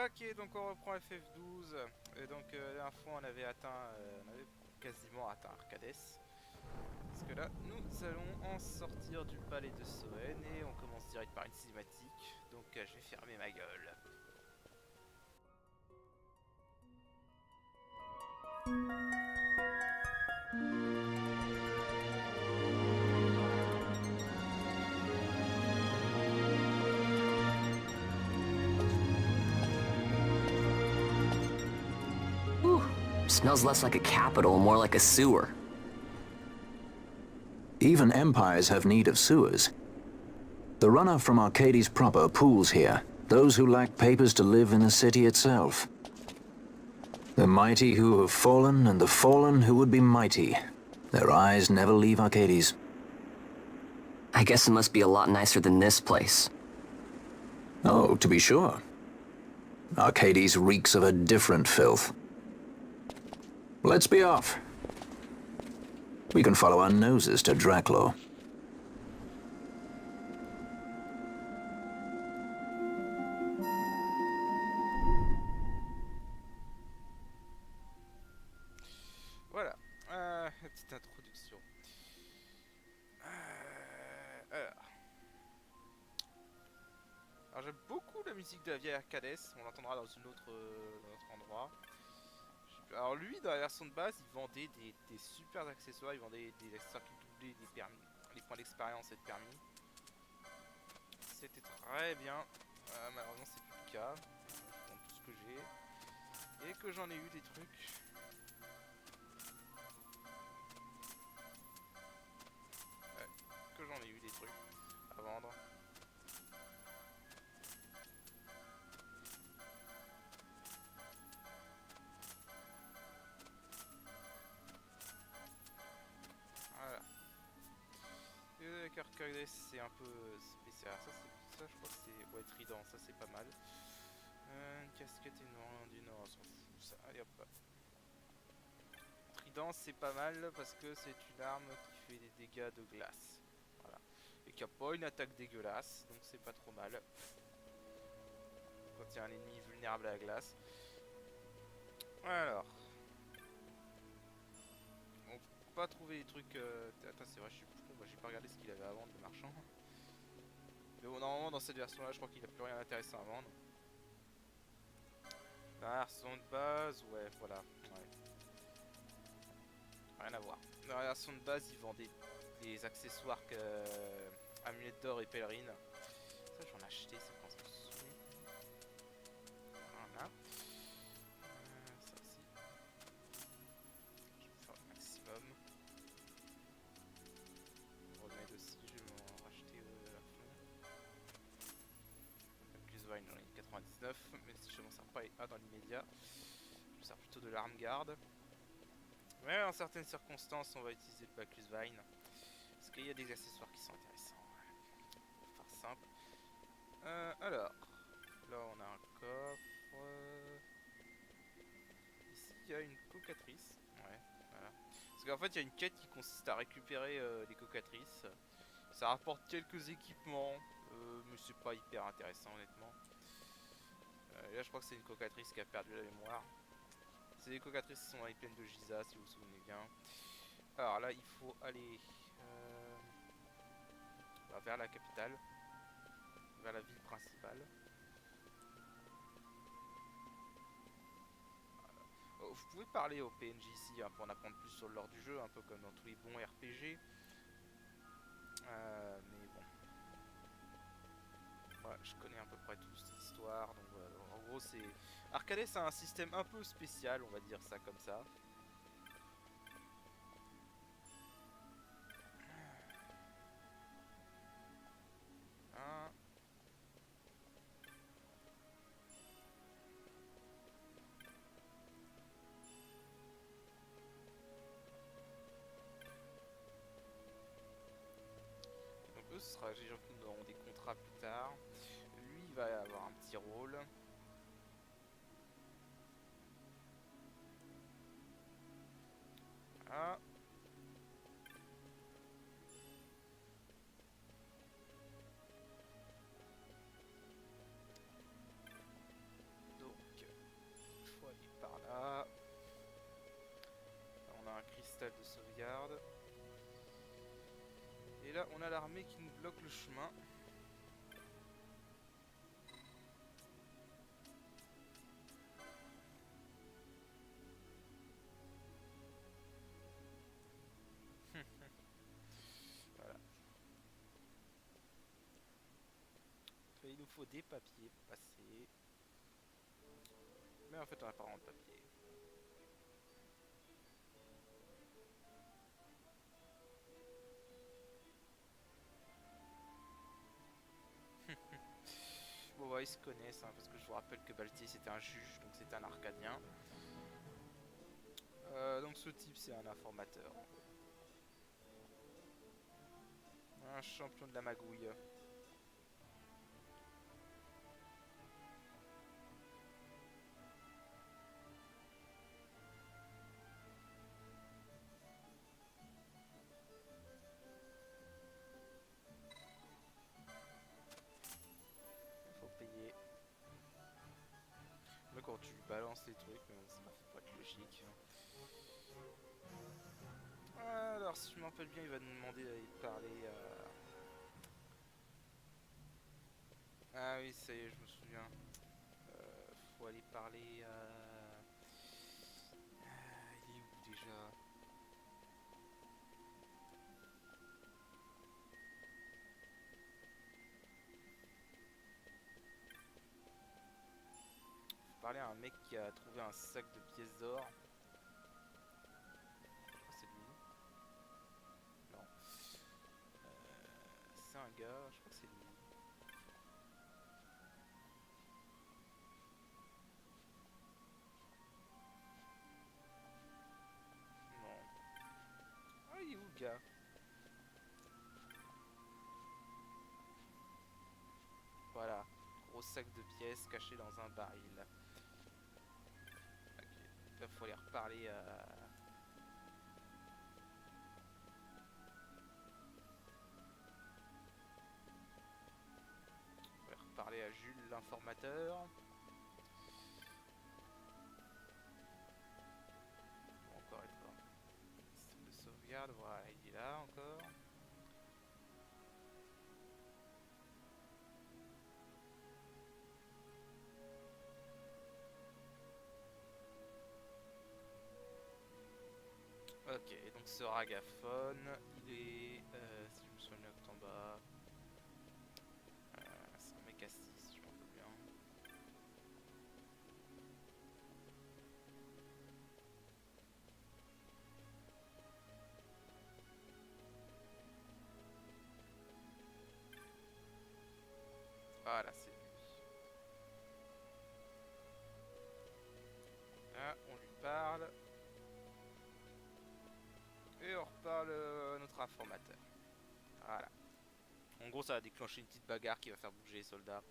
Ok, donc on reprend FF12. Et donc la dernière fois on avait atteint, on avait quasiment atteint Arcades. Parce que là, nous allons en sortir du palais de Soen et on commence direct par une cinématique. Donc je vais fermer ma gueule. Smells less like a capital, more like a sewer. Even empires have need of sewers. The runoff from Arcades proper pools here, those who lack papers to live in the city itself. The mighty who have fallen, and the fallen who would be mighty. Their eyes never leave Arcades. I guess it must be a lot nicer than this place. Oh, to be sure. Arcades reeks of a different filth. Let's be off. We can follow our noses to Draclo. Voilà, petite introduction. Alors j'aime beaucoup la musique de la vieille Arcades, on l'entendra dans dans un autre endroit. Alors lui, dans la version de base, il vendait des super accessoires, il vendait des accessoires qui doublaient des permis, les points d'expérience et de permis. C'était très bien, malheureusement c'est plus le cas, je vends tout ce que j'ai, et que j'en ai eu des trucs. Ouais, que j'en ai eu des trucs à vendre. Voilà. Arcades c'est un peu spécial. Ça je crois que c'est... Ouais, trident, ça c'est pas mal. Une casquette et du nord, on s'en fout. Ça, allez hop. Trident c'est pas mal parce que c'est une arme qui fait des dégâts de glace. Voilà. Et qui a pas une attaque dégueulasse, donc c'est pas trop mal. Quand il y a un ennemi vulnérable à la glace. Alors. On peut pas trouver les trucs... Attends, c'est vrai, je suis con, j'ai pas regardé ce qu'il avait à vendre, le marchand. Mais bon, normalement, dans cette version-là, je crois qu'il a plus rien d'intéressant à vendre. Dans la version de base, ouais, voilà. Ouais. Rien à voir. Dans la version de base, ils vendaient des accessoires que... amulettes d'or et pèlerines. Ça, j'en ai acheté, ça commence à me saouler. Voilà. Ça aussi. Je vais faire le maximum. Remède aussi, je vais m'en racheter à fond. Plus Vine, j'en ai 99, mais si je m'en sers pas dans l'immédiat, je me sers plutôt de l'arme garde. Mais en certaines circonstances, on va utiliser le Bacchus Vine. Parce qu'il y a des accessoires qui sont intéressants. Pour faire simple. Alors, là on a un coffre. Ici il y a une cocatrice. Ouais, voilà. Parce qu'en fait il y a une quête qui consiste à récupérer les cocatrices. Ça rapporte quelques équipements, mais c'est pas hyper intéressant honnêtement. Là je crois que c'est une cocatrice qui a perdu la mémoire. C'est des cocatrices qui sont dans les plaines de Giza si vous vous souvenez bien. Alors là il faut aller vers la capitale, vers la ville principale. Vous pouvez parler au PNJ ici hein, pour en apprendre plus sur le lore du jeu, un peu comme dans tous les bons RPG. Mais bon. Ouais, je connais à peu près toute cette histoire. Donc, en gros, c'est... Arcades a un système un peu spécial, on va dire ça comme ça. Hein. Donc eux, ce sera les gens qui nous auront des contrats plus tard. Lui, il va avoir un petit rôle. Ah. Donc, là, on a l'armée qui nous bloque le chemin. Voilà. Il nous faut des papiers pour passer. Mais en fait, on n'a pas vraiment de papier. Bon, ouais, ils se connaissent, hein, parce que je vous rappelle que Baltier c'était un juge, donc c'était un arcadien. Donc ce type c'est un informateur. Un champion de la magouille. Faut payer. Mais quand tu balances les trucs, ça m'a fait pas être logique. Alors si je me rappelle bien, il va nous demander d'aller parler à... Ah oui, ça y est, je me souviens. Faut aller parler à... il est où déjà? Faut parler à un mec qui a trouvé un sac de pièces d'or. C'est lui? Non. C'est un gars, je crois que c'est lui. Non. Ah, il est où le gars? Voilà. Gros sac de pièces caché dans un baril. Ok. Là, faut aller reparler à... Faut aller reparler à Jules, l'informateur. Bon, encore une fois. Système de sauvegarde, voilà, il est là encore. Ok, donc ce ragaphone, il est, si je me souviens tout en bas, c'est un mec assis, si je m'en rappelle bien. Voilà, c'est lui. Là, on lui parle. Et on reparle à notre informateur. Voilà. En gros, ça va déclencher une petite bagarre qui va faire bouger les soldats.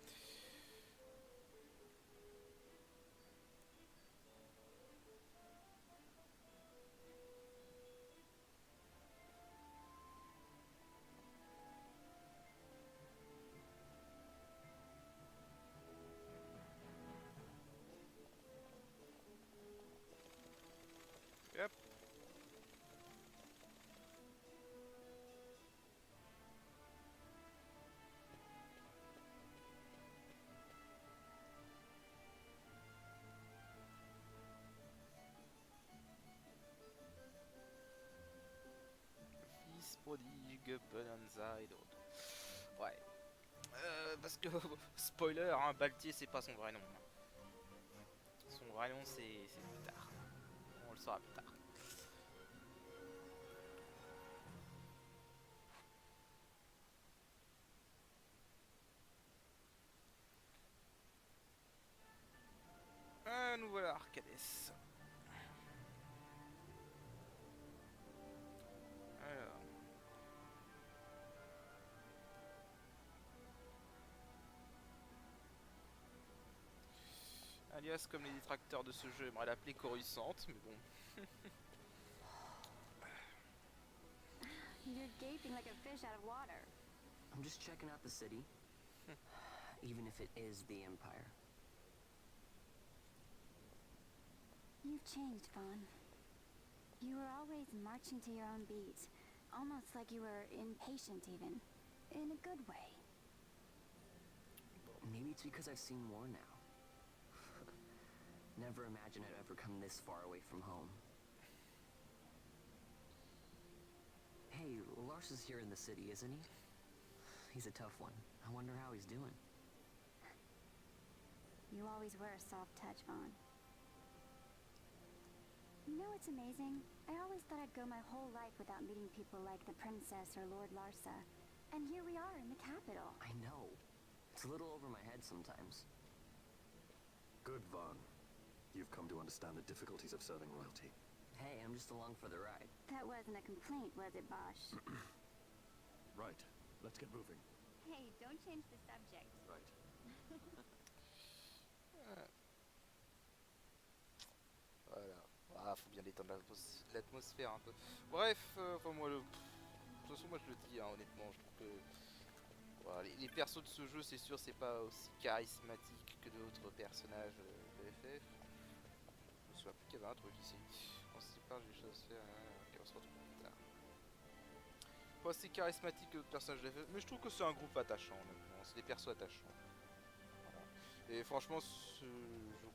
Hop. Fils prodigue, Bonanza et d'autres. Ouais. Parce que, spoiler, hein, Baltier c'est pas son vrai nom. Son vrai nom c'est plus tard. On le saura plus tard. Nous voilà Arcades. Alors. Alias comme les détracteurs de ce jeu aimeraient l'appeler Coruscant, mais bon. You're gaping like a fish out of water. I'm just checking out the city. Even if it is the Empire. You've changed, Vaughn. You were always marching to your own beat, Almost like you were impatient even. In a good way. Maybe it's because I've seen more now. Never imagined I'd ever come this far away from home. Hey, Lars is here in the city, isn't he? He's a tough one. I wonder how he's doing. You always were a soft touch, Vaughn. You know what's amazing? I always thought I'd go my whole life without meeting people like the Princess or Lord Larsa. And here we are in the capital. I know. It's a little over my head sometimes. Good, Vaughn. You've come to understand the difficulties of serving royalty. Hey, I'm just along for the ride. That wasn't a complaint, was it, Bosch? Right. Let's get moving. Hey, don't change the subject. Right. Voilà. Ah, faut bien détendre l'atmosphère un peu. Bref, enfin moi, de toute façon moi je le dis, hein, honnêtement, je trouve que voilà, les persos de ce jeu, c'est sûr, c'est pas aussi charismatique que d'autres personnages de FF. Je me souviens plus qu'il y avait un truc ici. On se sépare, j'ai des choses à faire, on se retrouve plus tard. Pas aussi charismatique que d'autres personnages de FF, mais je trouve que c'est un groupe attachant, honnêtement. C'est des persos attachants. Voilà. Et franchement, je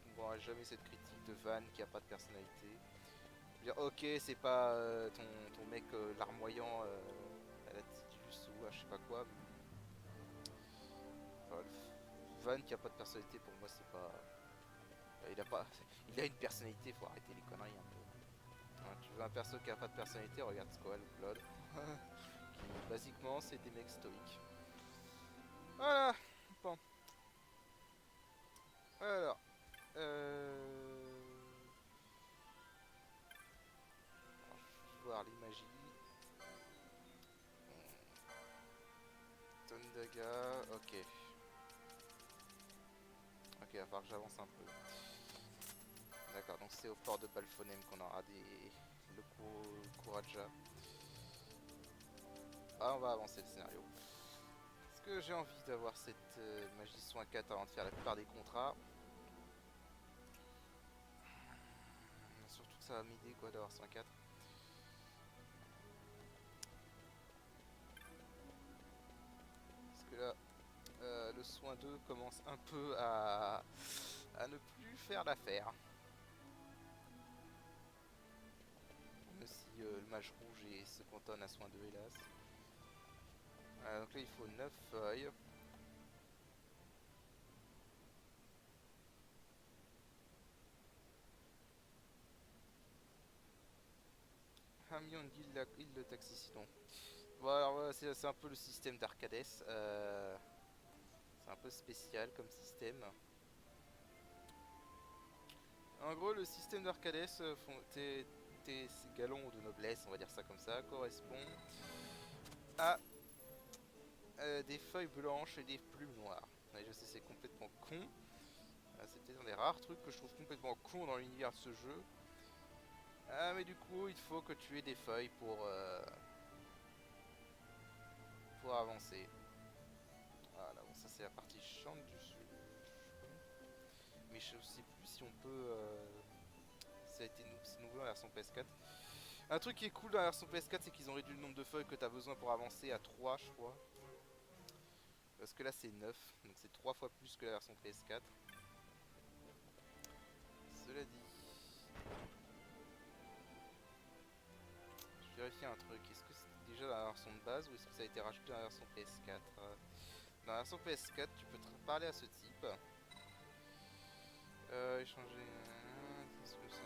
comprendrai jamais cette critique de Van qui a pas de personnalité. Dire, ok, c'est pas ton mec larmoyant à la Tidus ou à je sais pas quoi. Enfin, Van qui a pas de personnalité, pour moi, c'est pas. Il a une personnalité, faut arrêter les conneries un peu. Hein, tu veux un perso qui a pas de personnalité, regarde Squall ou Claude. Qui, basiquement, c'est des mecs stoïques. Voilà. Bon. Alors. Voir les magies. Tondaga, ok. Ok, il va falloir que j'avance un peu. D'accord, donc c'est au port de Balfonem qu'on aura le Kuraja. Ah, on va avancer le scénario. Est-ce que j'ai envie d'avoir cette magie soin 4 avant de faire la plupart des contrats? Surtout que ça va m'aider quoi d'avoir soin 4. Parce que là, le soin 2 commence un peu à ne plus faire l'affaire. Même si le mage rouge se cantonne à soin 2 hélas. Donc là il faut 9 feuilles. Un million de guildes, il le taxi sinon. Bon alors voilà, c'est un peu le système d'Arcades. C'est un peu spécial comme système. En gros le système d'Arcades, tes galons de noblesse, on va dire ça comme ça, correspond à des feuilles blanches et des plumes noires. Et je sais c'est complètement con. C'est peut-être un des rares trucs que je trouve complètement con dans l'univers de ce jeu. Ah mais du coup il faut que tu aies des feuilles pour avancer. Voilà, bon ça c'est la partie chiante du jeu. Mais je sais plus si on peut... ça a été nouveau dans la version PS4. Un truc qui est cool dans la version PS4 c'est qu'ils ont réduit le nombre de feuilles que tu as besoin pour avancer à 3 je crois. Parce que là c'est 9, donc c'est 3 fois plus que la version PS4. Cela dit... Je vérifie un truc, est-ce que c'est déjà dans la version de base ou est-ce que ça a été rajouté dans la version PS4? Dans la version PS4 tu peux parler à ce type. Échanger... Qu'est-ce que c'est?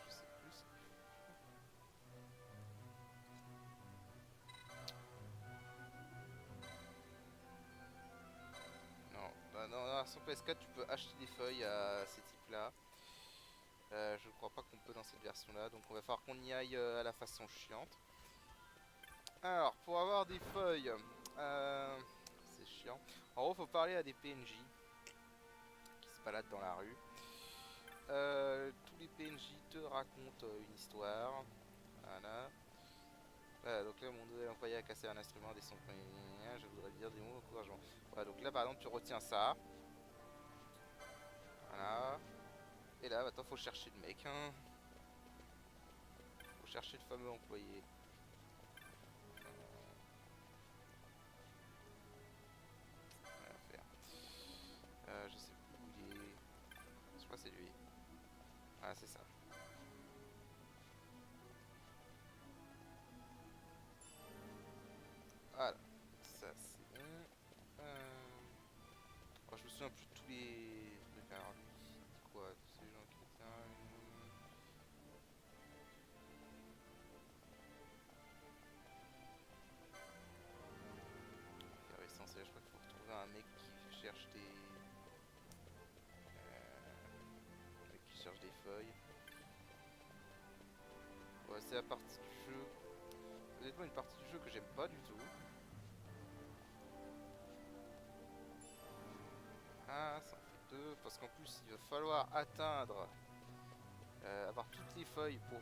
Je sais plus. Non, dans la version PS4 tu peux acheter des feuilles à ces types là. Je ne crois pas qu'on peut dans cette version là, donc on va falloir qu'on y aille à la façon chiante. Alors pour avoir des feuilles, c'est chiant. En gros faut parler à des PNJ qui se baladent dans la rue. Tous les PNJ te racontent une histoire. Voilà. Voilà, donc là mon nouvel employé a cassé un instrument des sons. Je voudrais dire des mots d'encouragement. Voilà, donc là par exemple tu retiens ça. Voilà. Et là, maintenant, faut chercher le mec. Hein. Faut chercher le fameux employé. Rien à faire. Je sais plus où il est. Je crois que c'est lui. Ah, c'est ça. Voilà. Ça, c'est bon. Alors, je me souviens plus de tous les trucs. Alors, lui, il dit quoi? Tous ces gens chrétiens. Essentiel, je crois qu'il faut retrouver un mec qui cherche des. Un mec qui cherche des feuilles. Ouais, c'est la partie du jeu. Honnêtement, une partie du jeu que j'aime pas du tout. Ah, ça en fait deux. Parce qu'en plus, il va falloir atteindre. Avoir toutes les feuilles pour.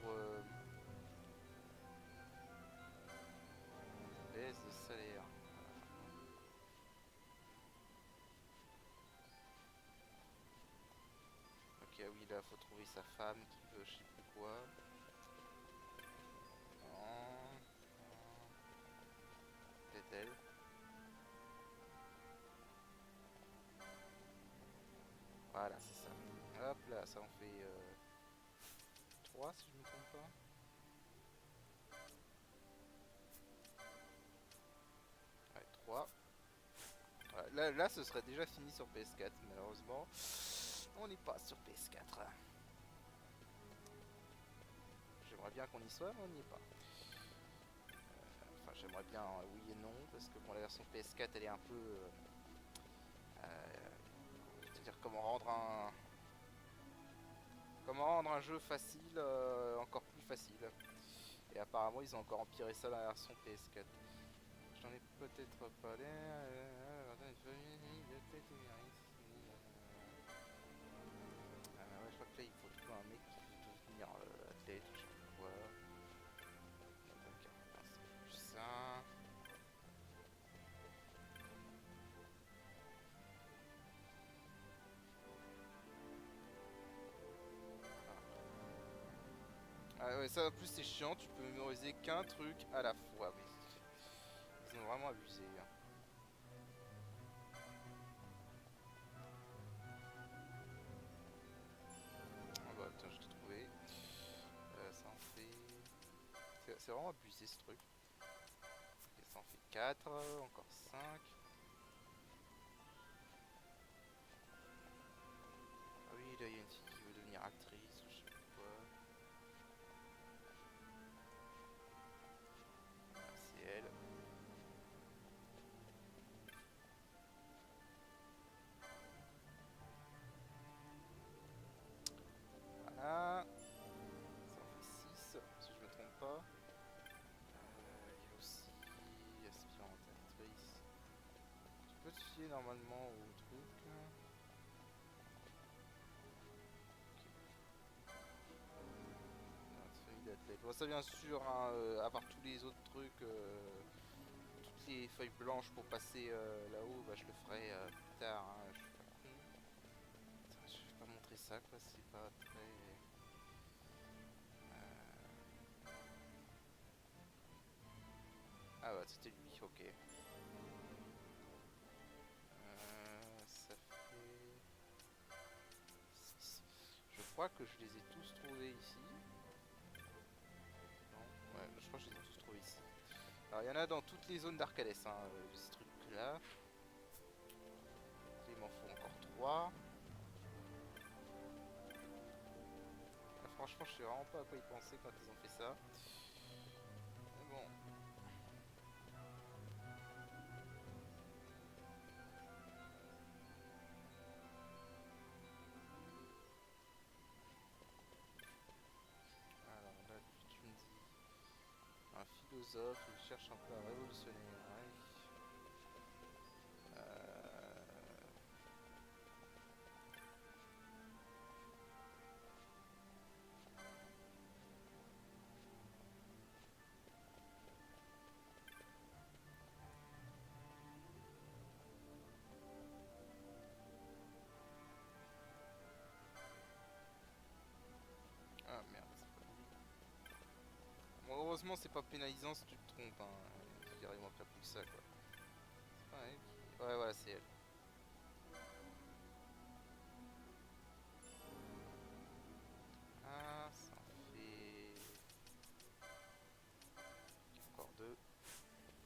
Baisse de salaire. Ok, oui, là, faut trouver sa femme qui veut je sais plus quoi. Non. Peut-être elle. Voilà, c'est ça. Hop là, ça en fait 3 si je me trompe pas. Ouais, 3. Voilà, là, ce serait déjà fini sur PS4, malheureusement. On n'est pas sur PS4. J'aimerais bien qu'on y soit, mais on n'y est pas. Enfin, j'aimerais bien oui et non, parce que bon, la version PS4, elle est un peu... c'est-à-dire comment rendre un jeu facile encore plus facile. Et apparemment, ils ont encore empiré ça dans la version PS4. J'en ai peut-être pas l'air. Ouais, je crois que là, il faut trouver un mec qui veut devenir athlète, je sais plus quoi. Donc, c'est plus ça. Ah ouais, ça en plus c'est chiant, tu peux mémoriser qu'un truc à la fois. Mais ils ont vraiment abusé. Hein. Ah bah tiens, je t'ai trouvé. Ça en fait... C'est vraiment abusé ce truc. Ok, ça en fait 4, encore 5. Ah oui, là il y a une fille qui veut devenir actrice ou je sais plus quoi. Ah, c'est elle. Voilà. Ça en fait 6, si je me trompe pas. Il y a aussi aspirante actrice. Tu peux te fier normalement au truc. Famille d'athlètes. Bon, ça bien sûr, hein, à part tous les autres trucs, toutes les feuilles blanches pour passer là-haut, bah, je le ferai plus tard. Hein, je suis pas con. Attends, je vais pas montrer ça, quoi, c'est pas très... Ah ouais, c'était lui, ok. Ça fait... 6. Je crois que je les ai tous trouvés ici. Non, ouais, je crois que je les ai tous trouvés ici. Alors il y en a dans toutes les zones d'Arcades, hein, ces trucs là. Il m'en faut encore 3. Là, franchement, je sais vraiment pas à quoi ils pensaient quand ils ont fait ça. Mais bon. Alors là, tu me dis un philosophe, il cherche un peu à révolutionner. Ouais. Heureusement, c'est pas pénalisant si tu te trompes. Hein. Je dirais, il manquerait plus que ça, quoi. C'est pas elle qui... Ouais, voilà, c'est elle. Ah, ça en fait... Encore deux.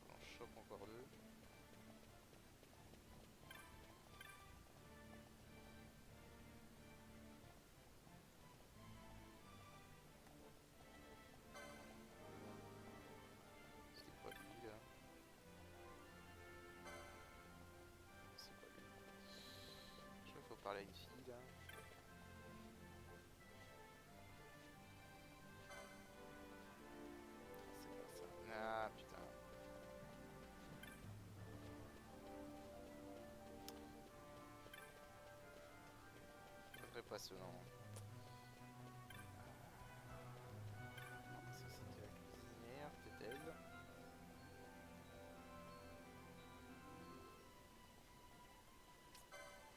On en chope encore deux. C'était pas lui, là. C'est pas lui. Je crois qu'il faut parler à une fille, là. C'est pas ça. Ah, putain. Très passionnant. Ça c'était la cuisinière, peut-être elle.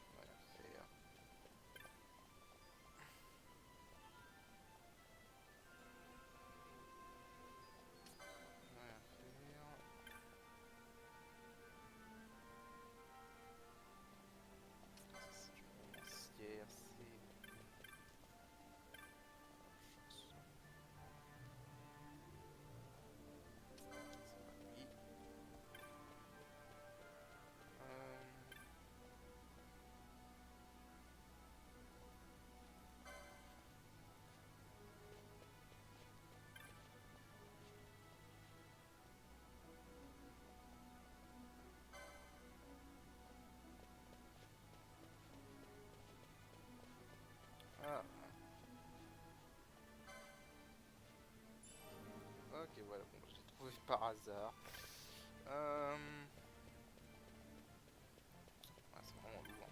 On va rien faire. On va rien faire. Ça c'est du romancière, c'est... Oui. Ah. Ok, voilà, bon, je l'ai trouvé par hasard. Ah, c'est vraiment lourd.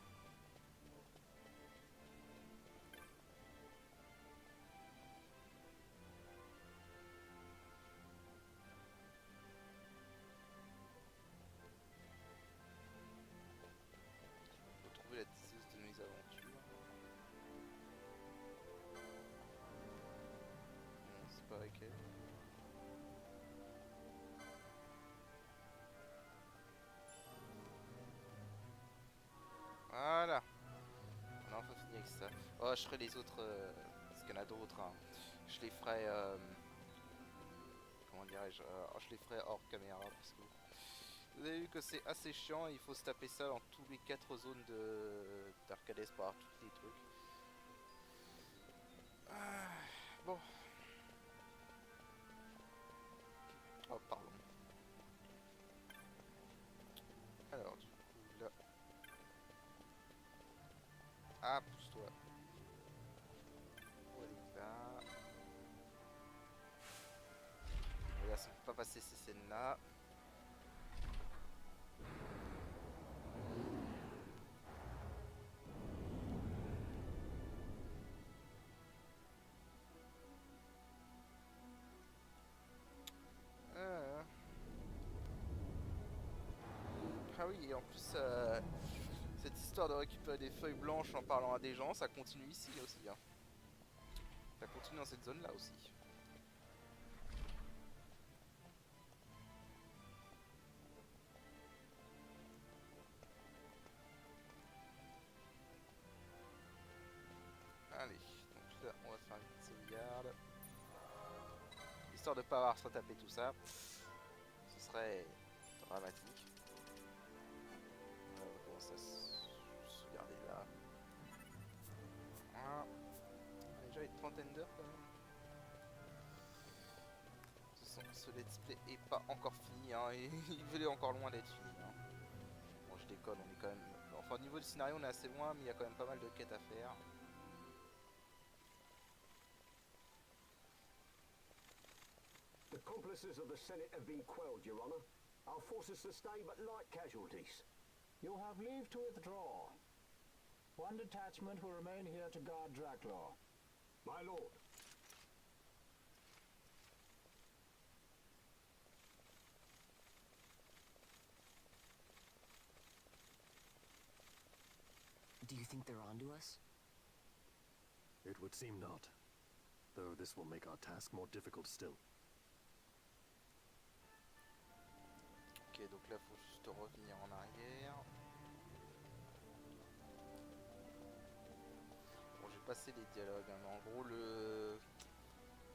Je peux trouver la diseuse de mes aventures. Non, c'est pas avec elle. Voilà. Non, faut finir avec ça. Oh, je ferai les autres. Parce qu'il y en a d'autres. Hein. Je les ferai. Comment dirais-je oh, je les ferai hors caméra. Parce que vous avez vu que c'est assez chiant. Il faut se taper ça dans tous les 4 zones d'Arcades par tous les trucs. Bon. Oh, pardon. Alors, du coup, là. Ah, pousse-toi. Voilà. Là, ça ne peut pas passer ces scènes-là. Ah oui, et en plus, cette histoire de récupérer des feuilles blanches en parlant à des gens, ça continue ici aussi. Hein. Ça continue dans cette zone-là aussi. Allez, donc là, on va faire une petite sauvegarde. Histoire de pas avoir à se retaper tout ça. Ce serait dramatique. On va commencer à se sauvegarder là. Voilà. On a déjà une trentaine d'heures quand même. De toute façon, ce let's play est pas encore fini. Hein, et il est encore loin d'être fini. Hein. Bon, je déconne, on est quand même... Enfin, au niveau du scénario, on est assez loin, mais il y a quand même pas mal de quêtes à faire. The accomplices of the Senate have been quelled, Your Honor. Our forces sustained but light casualties. You have leave to withdraw. One detachment will remain here to guard Draclaw. My lord. Do you think they're onto us? It would seem not. Though this will make our task more difficult still. là faut juste revenir en arrière. Bon, j'ai passé les dialogues, hein, mais en gros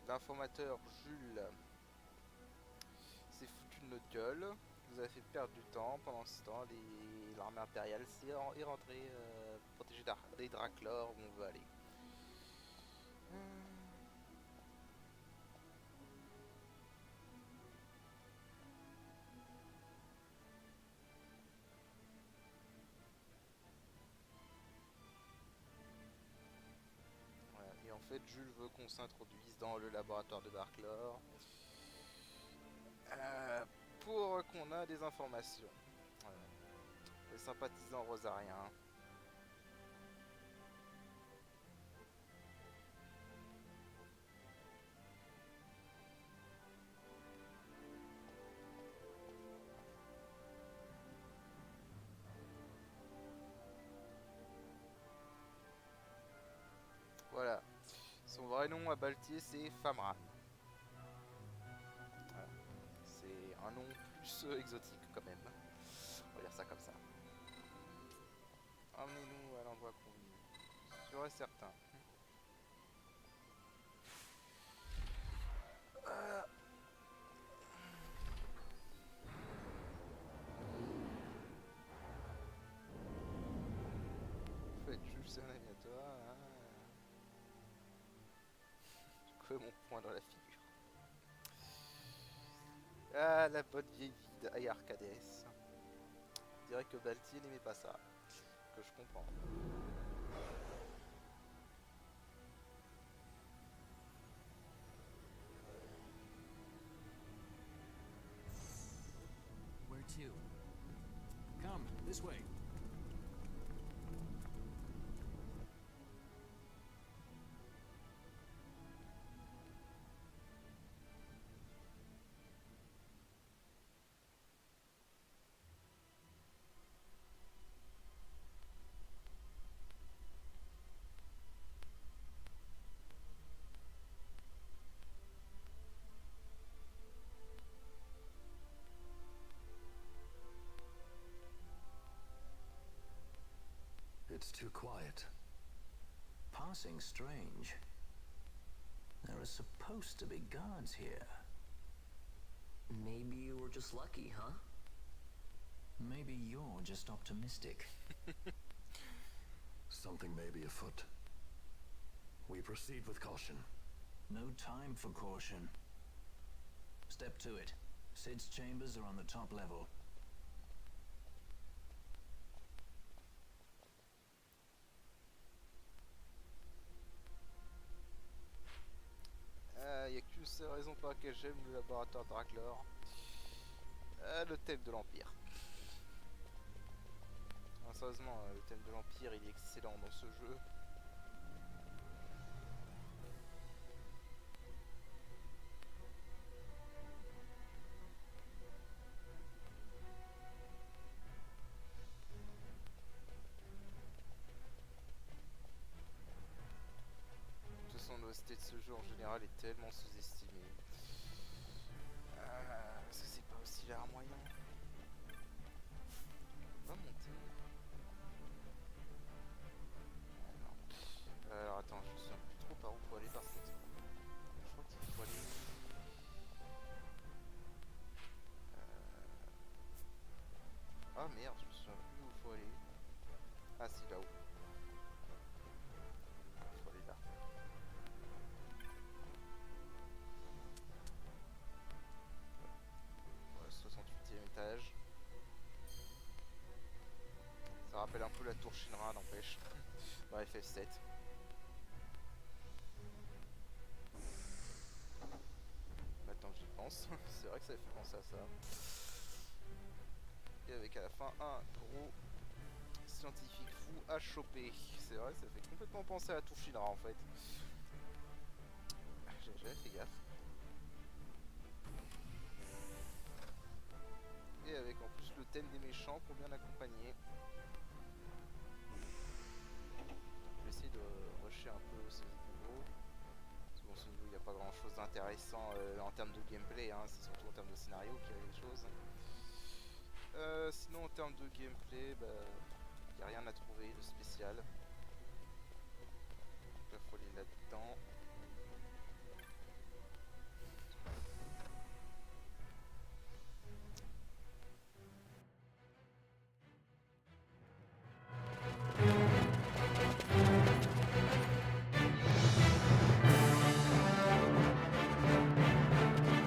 l'informateur Jules s'est foutu de notre gueule, nous a fait perdre du temps. Pendant ce temps, l'armée impériale est rentrée protéger des Draclors où on veut aller. Voilà. Et en fait, Jules veut qu'on s'introduise dans le laboratoire de Darklor pour qu'on a des informations. Voilà. Les sympathisants rosariens. Voilà. Son vrai nom à Baltier, c'est Famran. Voilà. C'est un nom plus exotique quand même. On va dire ça comme ça. Emmenez-nous à l'endroit convenu. Sûr et certain. En fait, Jules, c'est un ami à toi. Hein. Je colle mon poing dans la figure. Ah, la bonne vieille vie d'Ay Arcades. Je dirais que Baltier n'aimait pas ça. Que je comprends. Where to? Come, this way. It's too quiet. Passing strange. There are supposed to be guards here. Maybe you were just lucky, huh? Maybe you're just optimistic. Something may be afoot. We proceed with caution. No time for caution. Step to it. Cid's chambers are on the top level. Il n'y a qu'une seule raison pour laquelle j'aime le laboratoire Draclor. Le thème de l'Empire. Sérieusement, le thème de l'Empire, il est excellent dans ce jeu. De toute façon, l'OST de ce jeu en général est tellement sous-estimé. Est-ce que c'est pas aussi larmoyant? On va monter. Alors attends, je me souviens plus trop par où faut aller par contre. Je crois qu'il faut aller. Ah merde, je me souviens plus où il faut aller. Ah si, là-haut. Il faut aller là. Ouais, 68e étage. Ça rappelle un peu la tour Shinra, n'empêche. Dans FF7. Maintenant que j'y pense, c'est vrai que ça fait penser à ça. Et avec à la fin un gros scientifique fou à choper. C'est vrai, ça fait complètement penser à la tour Shinra en fait. J'ai jamais fait gaffe. Et avec en plus le thème des méchants pour bien accompagner. Je vais essayer de rusher un peu ces niveaux. Parce que bon, ce niveau il n'y a pas grand chose d'intéressant en termes de gameplay, hein. C'est surtout en termes de scénario qu'il y a des choses. Sinon en termes de gameplay, bah, y a rien à trouver de spécial. Donc là, faut aller là-dedans.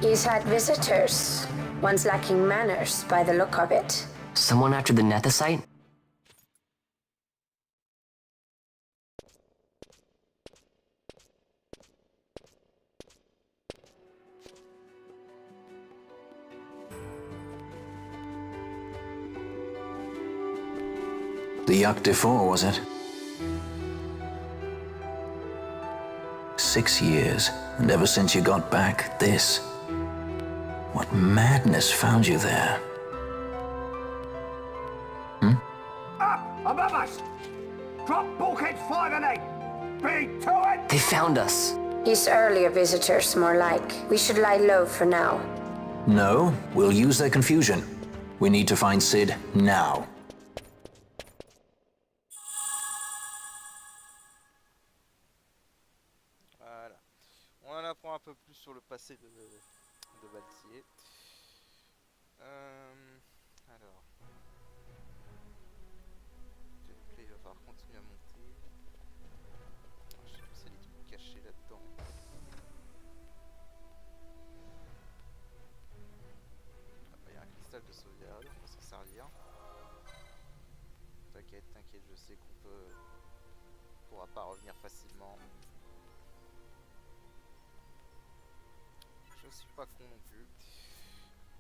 He's had visitors, one's lacking manners by the look of it. Someone after the Nethicite? The Yuck Defour, was it? 6 years, and ever since you got back, this. What madness found you there? Up above us! Drop bulkheads 5 and 8! Be to it! They found us. He's earlier visitors, more like. We should lie low for now. No, we'll use their confusion. We need to find Cid now. Voilà. On en apprend un peu plus sur le passé de Valtier. Alors. Le gameplay, il va falloir continuer à monter. Je sais plus s'il y a des trucs cachés là-dedans. Il y a un cristal de sauvegarde, on va s'en servir. T'inquiète, t'inquiète, je sais qu'on pourra pas revenir facilement. Je suis pas con non plus.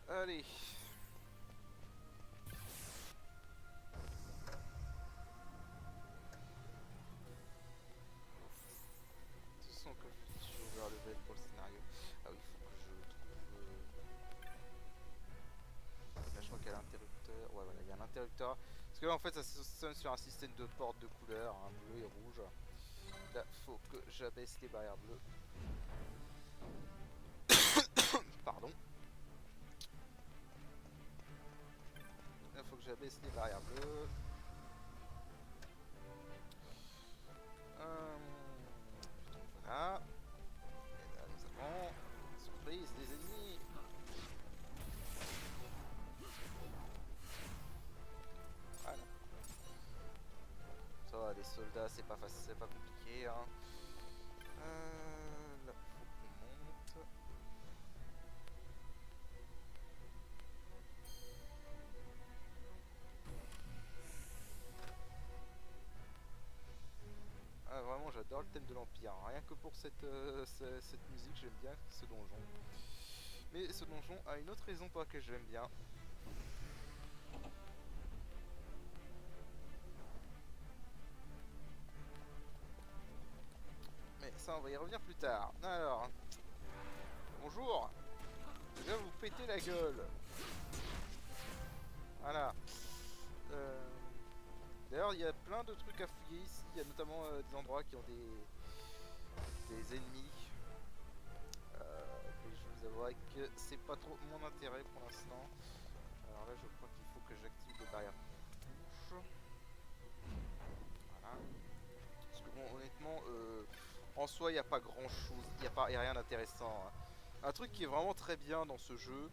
Allez. Ce sont que je suis ouvert level pour le scénario. Ah oui, il faut que je trouve... Là je crois qu'il y a l'interrupteur. Ouais voilà, il y a un interrupteur. Parce que là en fait ça sonne sur un système de portes de couleurs, hein, bleu et rouge. Là faut que j'abaisse les barrières bleues. Pardon. Là faut que j'abaisse les barrières bleues. Voilà. Et là nous avons surprise des ennemis. Voilà. Ça va, les soldats c'est pas facile, c'est pas compliqué hein. Là faut qu'on monte. Ah, vraiment j'adore le thème de l'Empire, hein. Rien que pour cette musique j'aime bien ce donjon. Mais ce donjon a une autre raison pour laquelle je l'aime bien. Mais ça on va y revenir plus tard. Alors, bonjour. Je viens vous péter la gueule. Voilà. D'ailleurs il y a plein de trucs à fouiller ici. Il y a notamment des endroits qui ont des ennemis. Mais je vous avouerai que c'est pas trop mon intérêt pour l'instant. Alors là je crois qu'il faut que j'active les barrières rouges. Voilà. Parce que bon honnêtement en soi il n'y a pas grand chose, il n'y a rien d'intéressant hein. Un truc qui est vraiment très bien dans ce jeu,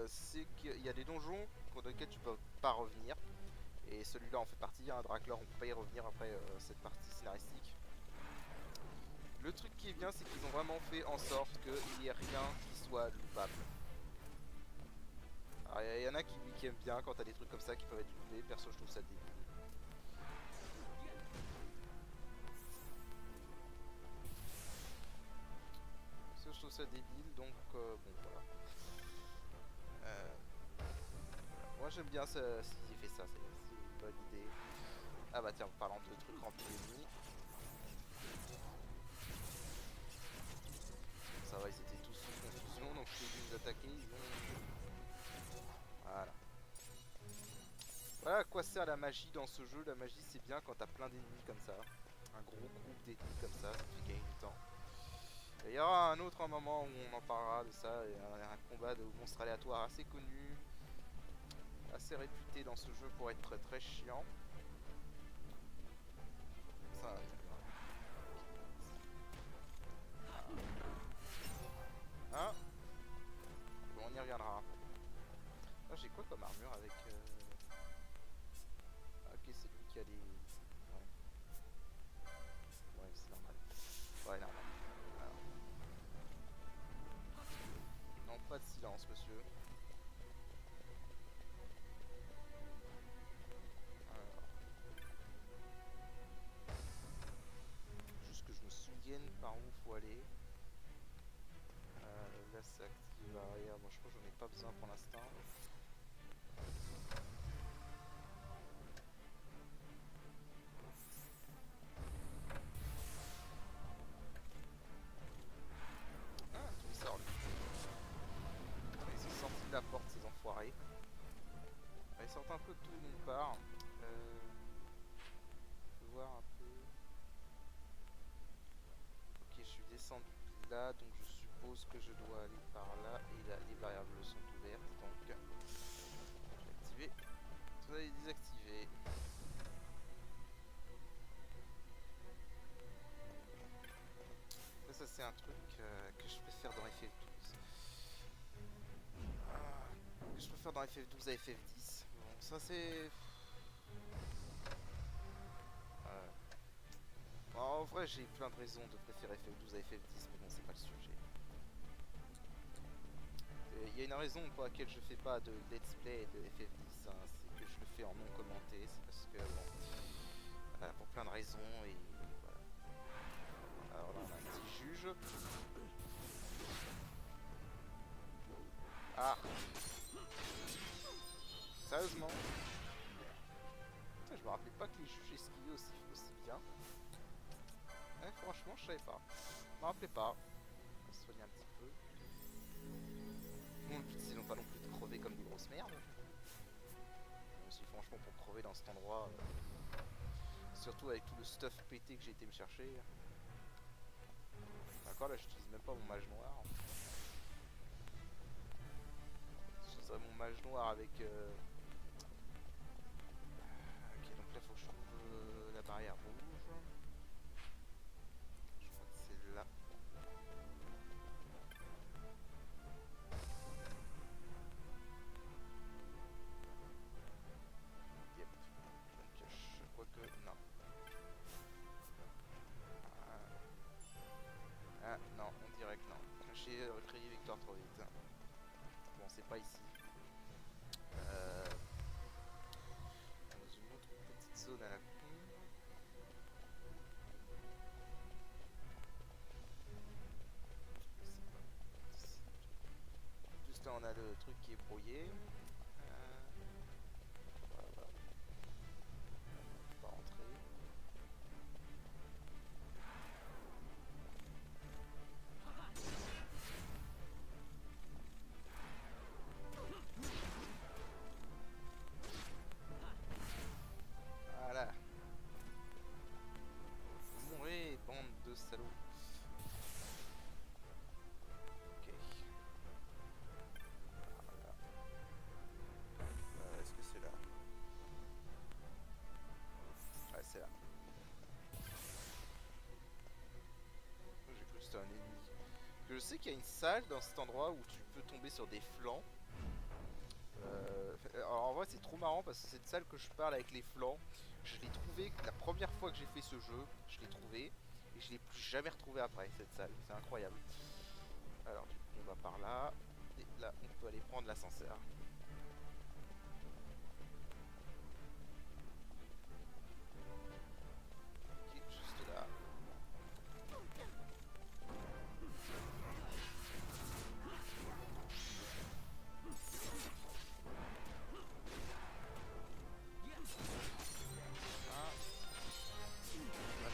c'est qu'il y a des donjons dans lesquels tu peux pas revenir. Et celui-là en fait partie, hein, Draclor on peut pas y revenir après cette partie scénaristique. Le truc qui est bien c'est qu'ils ont vraiment fait en sorte qu'il n'y ait rien qui soit loupable. Alors il y en a qui aiment bien quand t'as des trucs comme ça qui peuvent être loupés, perso je trouve ça débile. Je trouve ça débile donc bon voilà. Moi j'aime bien s'il fait ça, c'est une bonne idée. Ah bah tiens, en parlant de trucs remplis d'ennemis. Ça va, ils étaient tous sous confusion donc je peux nous attaquer, ils ont... Voilà. Voilà à quoi sert la magie dans ce jeu. La magie c'est bien quand t'as plein d'ennemis comme ça. Un gros groupe d'ennemis comme ça fait gagner du temps. Il y aura un autre moment où on en parlera de ça, et un combat de monstres aléatoires assez connu, assez réputé dans ce jeu pour être très très chiant. Ça, ah. Bon, on y reviendra. Ah, j'ai quoi comme armure avec... Ah, ok, c'est lui qui a les... Ouais, c'est normal. Ouais, normal. Alors. Non, pas de silence, monsieur. Alors. Juste que je me souvienne par où faut aller. Là, c'est active arrière. Bon, je crois que j'en ai pas besoin pour l'instant. Ah, tu me sors lui. Ils sont sortis de la porte, ces enfoirés. Ils sortent un peu de tout nulle part. Je peux voir un peu. Ok, je suis descendu là, donc je suppose que je dois aller par là. Et là, les variables sont ouvertes, donc je vais activer. Vous allez désactiver. Ça c'est un truc que je préfère dans FF12. Que je préfère dans FF12 à FF10. Bon, ça c'est... En vrai, j'ai plein de raisons de préférer FF12 à FF10, mais bon, c'est pas le sujet. Il y a une raison pour laquelle je fais pas de let's play de FF10, hein, c'est que je le fais en non commenté, c'est parce que, bon, pour plein de raisons, et voilà. Alors là, on a un petit juge. Ah! Sérieusement? Putain, je me rappelais pas que les juges esquivaient aussi bien. Ouais, franchement, je savais pas. Je me rappelais pas. On va se soigner un petit peu. Bon, le but, c'est non pas non plus de crever comme des grosses merdes. Même si, franchement, pour crever dans cet endroit, surtout avec tout le stuff pété que j'ai été me chercher. D'accord, là, j'utilise même pas mon mage noir. J'utiliserai mon mage noir avec... Ok, donc là, faut que je trouve la barrière rouge. Je crois que c'est là. Yep. Donc, je crois que... Non. Ah, non, on dirait que non. J'ai créé Victoire trop vite. Bon, c'est pas ici. Dans une autre petite zone à la con. Juste là, on a le truc qui est brouillé. Voilà. On peut pas rentrer. Voilà. Mourez, bande de salauds. Ok. Voilà. Est-ce que c'est là? Ouais, c'est là. J'ai cru que c'était un ennemi. Je sais qu'il y a une salle dans cet endroit où tu peux tomber sur des flancs. Alors en vrai c'est trop marrant parce que cette salle que je parle avec les flancs, je l'ai trouvé la première fois que j'ai fait ce jeu, je l'ai trouvé et je l'ai plus jamais retrouvé après cette salle, c'est incroyable. Alors du coup on va par là, et là on peut aller prendre l'ascenseur. Qui est juste là.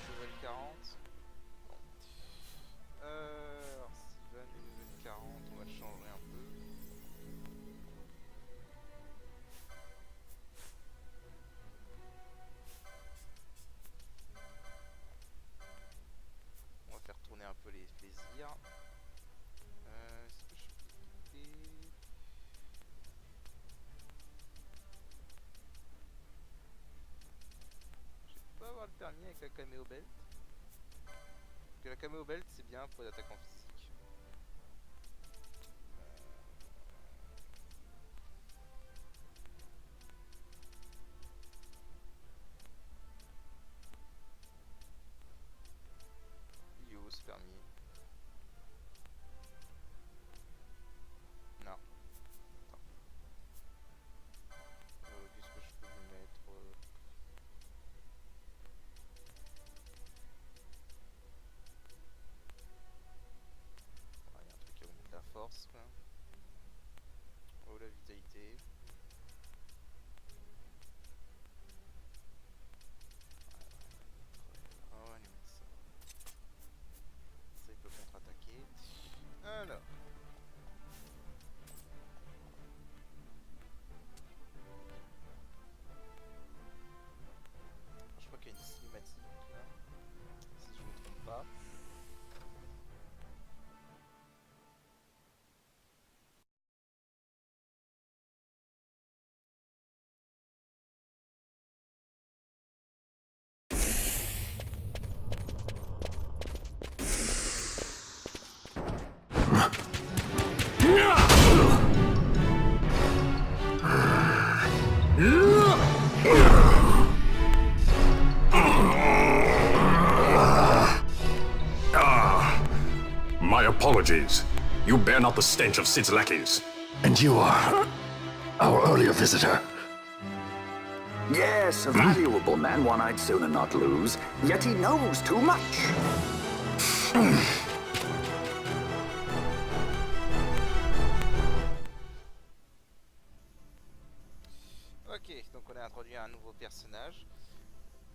Level 40. Bon. Alors Sylvain est level 40, on va le changer un peu. la caméo belt. Parce que la caméo belt c'est bien pour les attaquants physiques. Use permis. Non. Qu'est-ce que je peux lui mettre il y a un truc qui augmente la force, quoi. Oh, la vitalité. Oh, on va lui mettre ça. Ça, il peut contre-attaquer. Alors. Je crois qu'il y a une cinématique là, si je ne me trompe pas. My apologies. You bear not the stench of Cid's lackeys. And you are our earlier visitor. Yes, a valuable man, one I'd sooner not lose. Yet he knows too much. Ok, donc on a introduit un nouveau personnage.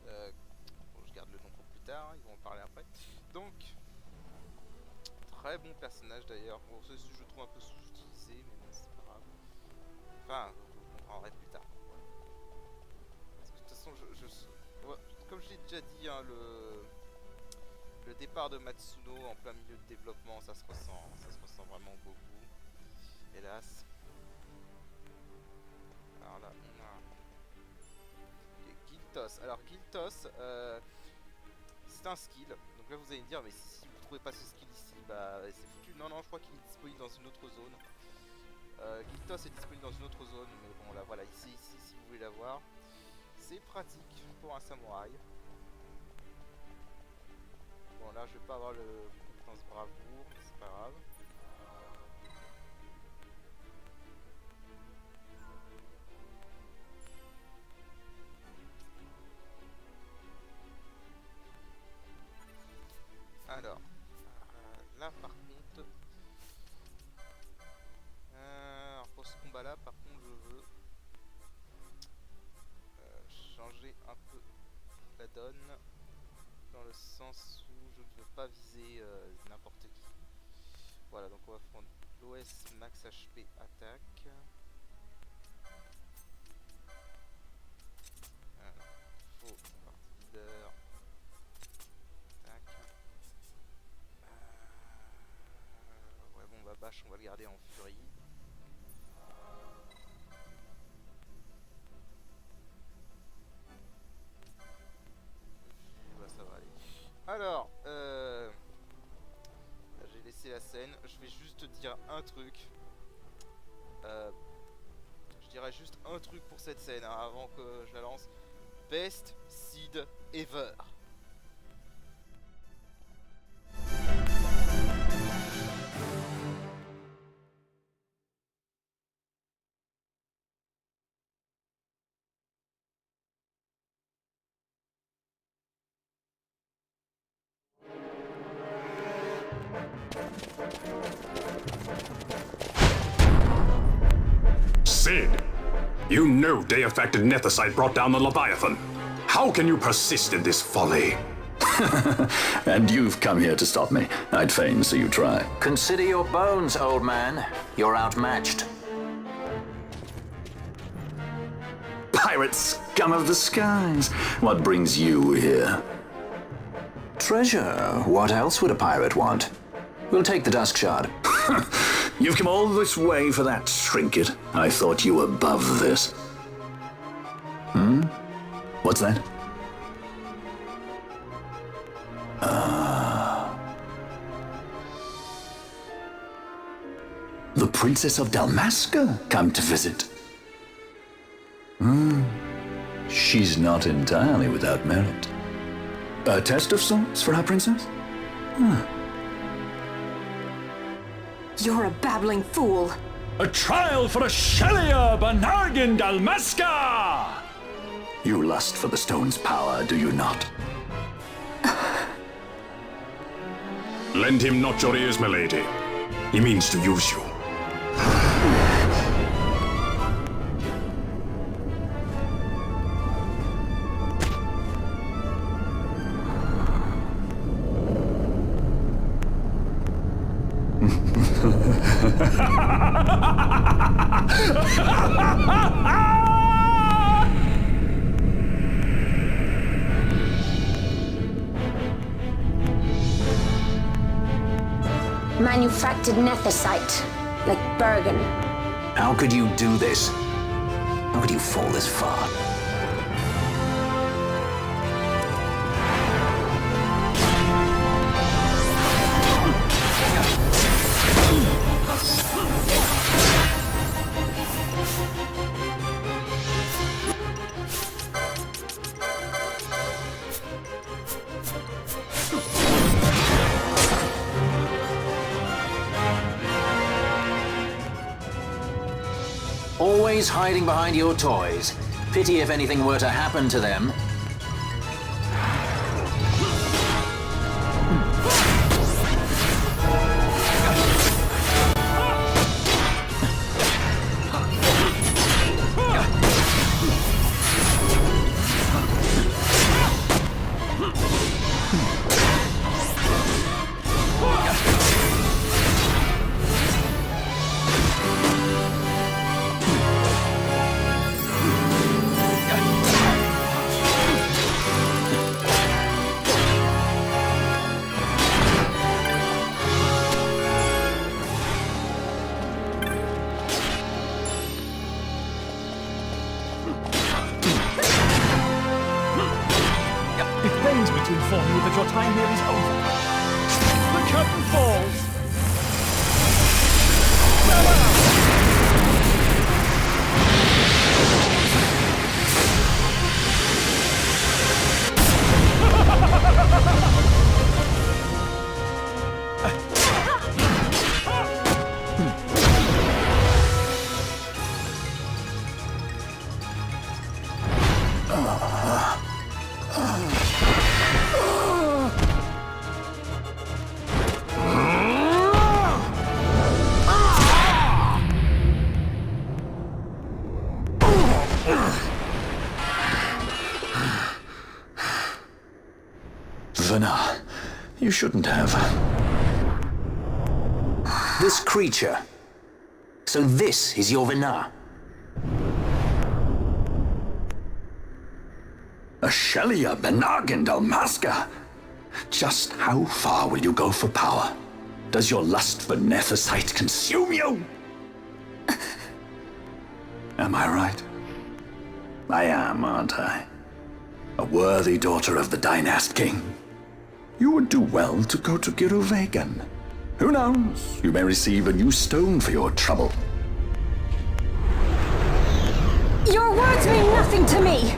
Bon, je garde le nom pour plus tard, hein, ils vont en parler après. Donc, très bon personnage d'ailleurs. Bon, ceci je le trouve un peu sous-utilisé, mais bon, c'est pas grave. Enfin, vous comprendrez plus tard. Parce que de toute façon, ouais, comme je l'ai déjà dit, hein, le départ de Matsuno en plein milieu de développement, ça se ressent vraiment beaucoup. Hélas. Alors là, on a Guiltos. Alors Guiltos, c'est un skill. Donc là vous allez me dire, mais si vous trouvez pas ce skill ici, bah c'est foutu. Non, non, je crois qu'il est disponible dans une autre zone. Guiltos est disponible dans une autre zone, mais bon là voilà, ici si vous voulez la voir. C'est pratique pour un samouraï. Bon là je vais pas avoir le compétence bravoure, mais c'est pas grave. Alors, là par contre, alors pour ce combat là par contre je veux changer un peu la donne, dans le sens où je ne veux pas viser n'importe qui. Voilà, donc on va prendre l'OS max HP attaque. Alors, faux partie leader. Tac. Ouais bon bah Bash on va le garder en furie. Bah, ça va aller. Alors, j'ai laissé la scène. Je vais juste dire un truc. Je dirais juste un truc pour cette scène hein, avant que je la lance. Best Cid Ever. Cid, you know Deifacted Nethicite brought down the Leviathan. How can you persist in this folly? And you've come here to stop me. I'd fain see you try. Consider your bones, old man. You're outmatched. Pirate scum of the skies. What brings you here? Treasure. What else would a pirate want? We'll take the Dusk Shard. You've come all this way for that trinket. I thought you were above this. What's that? The Princess of Dalmasca come to visit. She's not entirely without merit. A test of sorts for our princess? You're a babbling fool. A trial for a Shelia Banargin Dalmasca! You lust for the stone's power, do you not? Lend him not your ears, milady. He means to use you. Manufactured nethicite, like Bergen. How could you do this? How could you fall this far? Always hiding behind your toys. Pity if anything were to happen to them. It pains me to inform you that your time here is over. The curtain falls. Vana, you shouldn't have. This creature. So this is your Vana. A Shelia Banargin Dalmasca? Just how far will you go for power? Does your lust for nethicite consume you? Am I right? I am, aren't I? A worthy daughter of the Dynast King. You would do well to go to Giruvegan. Who knows? You may receive a new stone for your trouble. Your words mean nothing to me!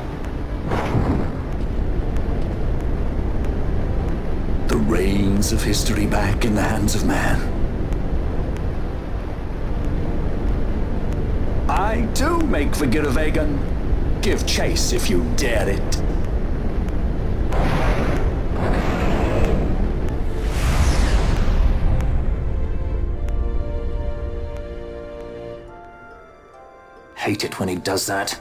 The reins of history back in the hands of man. I do make for Giruvegan. Give chase if you dare it. Hate it when he does that.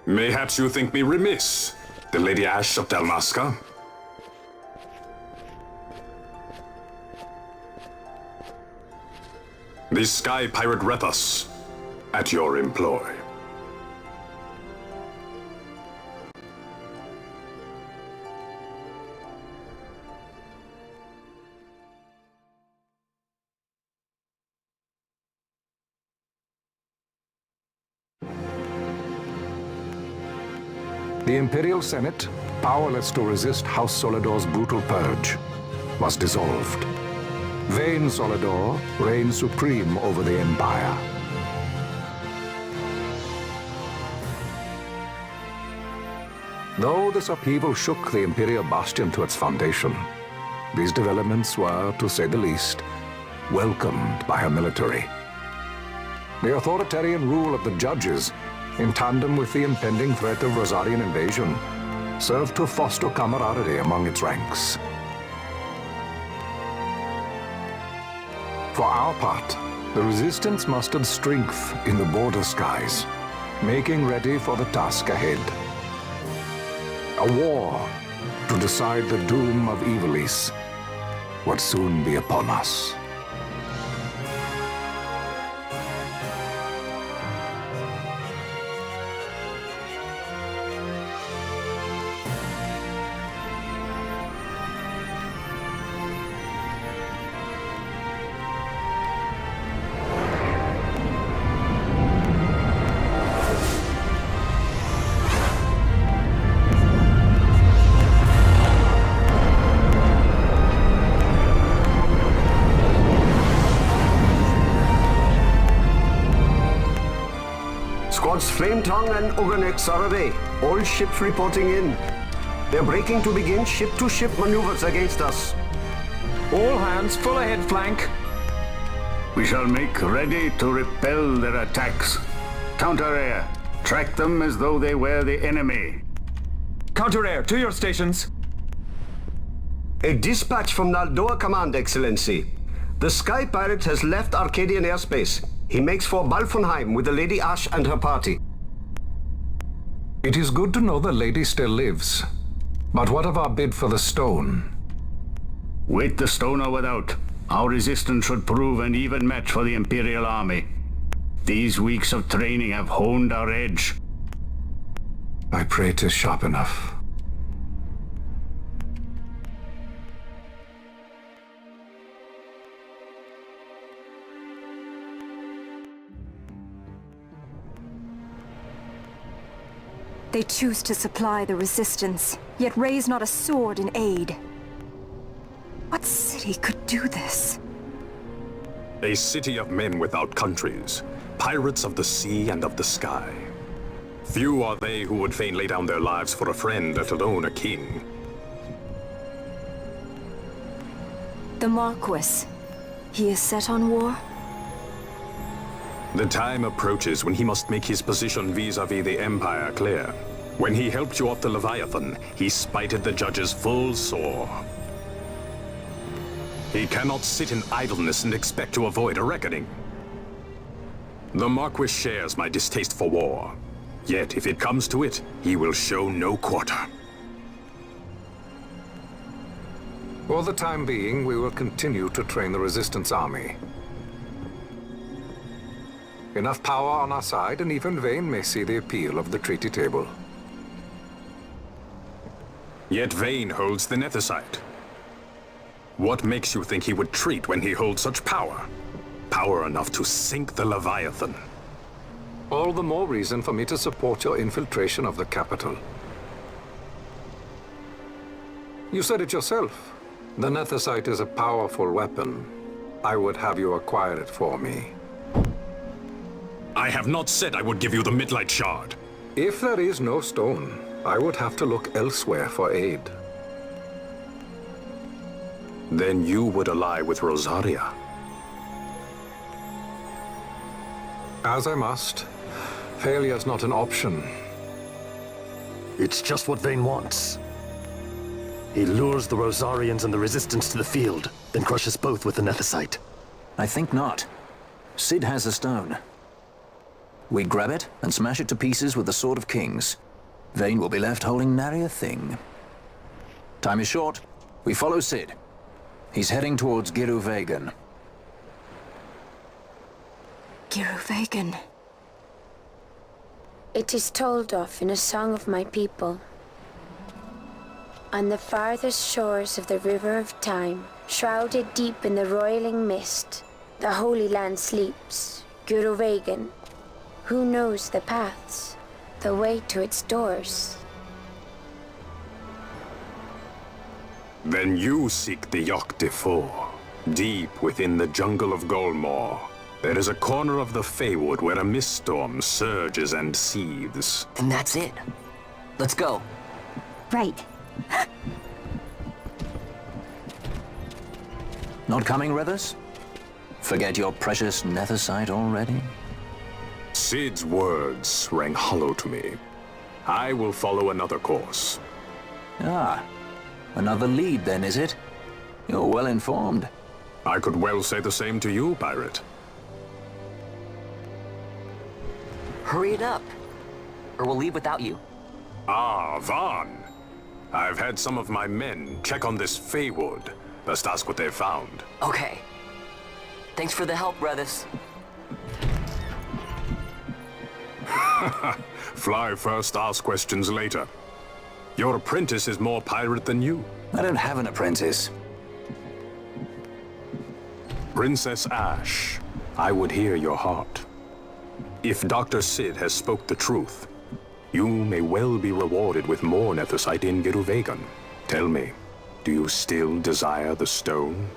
Mayhaps you think me remiss, the Lady Ash of Dalmasca? The Sky Pirate Rethus, at your employ. The Imperial Senate powerless to resist House Solidor's brutal purge, was dissolved. Vayne Solidor reigned supreme over the Empire. Though this upheaval shook the Imperial Bastion to its foundation, these developments were, to say the least, welcomed by her military. The authoritarian rule of the judges, in tandem with the impending threat of Rosarian invasion, served to foster camaraderie among its ranks. For our part, the Resistance mustered strength in the border skies, making ready for the task ahead. A war to decide the doom of Ivalice would soon be upon us. Squads Flametongue and Uganex are away. All ships reporting in. They're breaking to begin ship-to-ship maneuvers against us. All hands full ahead flank. We shall make ready to repel their attacks. Counter-air. Track them as though they were the enemy. Counter-air, to your stations. A dispatch from Naldoa Command, Excellency. The Sky Pirate has left Arcadian airspace. He makes for Balfonheim with the Lady Ash and her party. It is good to know the lady still lives. But what of our bid for the stone? With the stone or without, our resistance should prove an even match for the Imperial Army. These weeks of training have honed our edge. I pray 'tis sharp enough. They choose to supply the resistance, yet raise not a sword in aid. What city could do this? A city of men without countries, pirates of the sea and of the sky. Few are they who would fain lay down their lives for a friend, let alone a king. The Marquis. He is set on war? The time approaches when he must make his position vis-à-vis the Empire clear. When he helped you off the Leviathan, he spited the judges full sore. He cannot sit in idleness and expect to avoid a reckoning. The Marquis shares my distaste for war. Yet, if it comes to it, he will show no quarter. For the time being, we will continue to train the Resistance army. Enough power on our side, and even Vayne may see the appeal of the treaty table. Yet Vayne holds the Nethersight. What makes you think he would treat when he holds such power? Power enough to sink the Leviathan. All the more reason for me to support your infiltration of the capital. You said it yourself. The Nethersight is a powerful weapon. I would have you acquire it for me. I have not said I would give you the Midlight Shard. If there is no stone, I would have to look elsewhere for aid. Then you would ally with Rosaria. As I must. Failure's not an option. It's just what Vayne wants. He lures the Rosarians and the Resistance to the field, then crushes both with the Nethersight. I think not. Cid has the stone. We grab it and smash it to pieces with the Sword of Kings. Vayne will be left holding nary a thing. Time is short. We follow Cid. He's heading towards Giruvegan. Giruvegan. It is told of in a song of my people. On the farthest shores of the river of time, shrouded deep in the roiling mist, the Holy Land sleeps, Giruvegan. Who knows the paths, the way to its doors? Then you seek the Yogg Defoe. Deep within the jungle of Golmore, there is a corner of the Feywood where a mist storm surges and seethes. And that's it. Let's go. Right. Not coming with us? Forget your precious nethersite already? Cid's words rang hollow to me. I will follow another course. Ah, another lead then, is it? You're well informed. I could well say the same to you, pirate. Hurry it up, or we'll leave without you. Ah, Vaughn. I've had some of my men check on this Feywood. Best ask what they've found. Okay. Thanks for the help, brothers. Fly first, ask questions later. Your apprentice is more pirate than you. I don't have an apprentice. Princess Ash, I would hear your heart. If Dr. Cid has spoke the truth, you may well be rewarded with more nethersite in Giruvegan. Tell me, do you still desire the stone?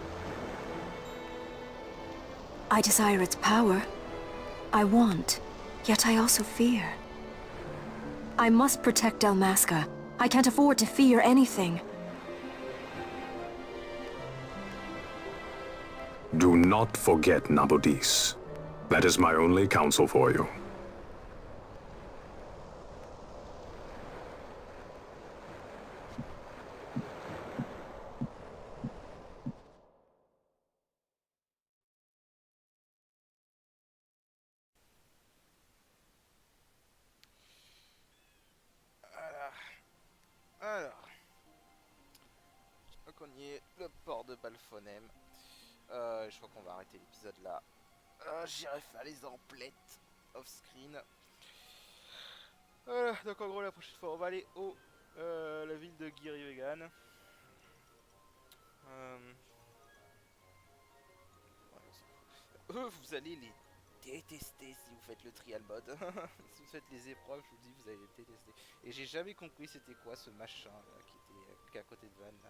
I desire its power. I want, yet I also fear. I must protect Dalmasca. I can't afford to fear anything. Do not forget Nabodis. That is my only counsel for you. Alors, donc on y est, le port de Balfonem. Je crois qu'on va arrêter l'épisode là. J'irai faire les emplettes off-screen. Voilà, donc en gros la prochaine fois on va aller au la ville de Giruvegan. Vous allez les détester si vous faites le trial mode. Si vous faites les épreuves, je vous dis, vous allez les détester. Et j'ai jamais compris c'était quoi ce machin là, qui est à côté de Van là.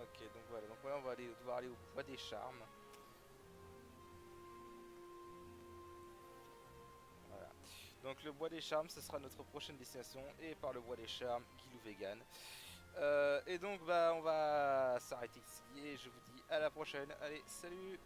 Ok, donc voilà, on va devoir aller au bois des charmes. Voilà. Donc le bois des charmes, ce sera notre prochaine destination, et par le bois des charmes, Giruvegan. Et donc bah on va s'arrêter ici, et je vous dis à la prochaine. Allez, salut!